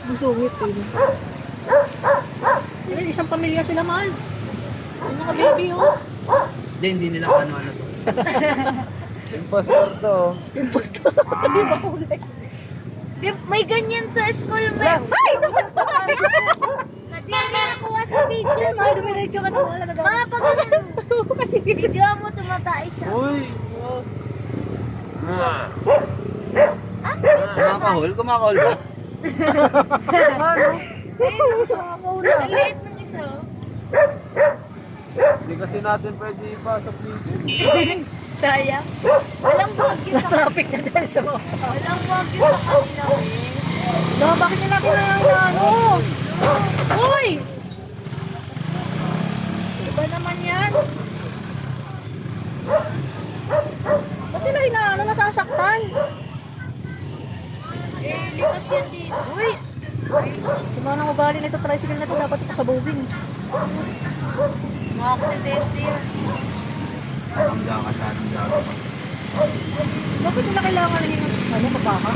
Busungit eh. Ay, isang pamilya sila, mahal. Yung mga baby, oh. Hindi nila ano to. Impostor to. Impostor. Hindi ba kulay? Di, may ganyan sa school mo. Ay! Kadiri nakuha sa video. Mahal, dumiretso ka na. Wala na daw. Mga pag ganun. Video mo, tumatay siya. Uy! Kumakahol ba? Ang liit ng isa. Oh. Hindi kasi natin pwede ipasok dito. Sayang. Walang bagyo sa Traffic na dahil sa mga. Walang bagyo sa kanila. No, bakit nila ano? Uy! Iba naman yan. Ba't nila inaano nasasaktan? Likas yan dito. Uy! Si Manang ugali nito, tricycle na ito, dapat pasabugin. Mga aksidente yan. Hanggang ka sa ating gawin. Bakit nila kailangan yung ano, mapaka?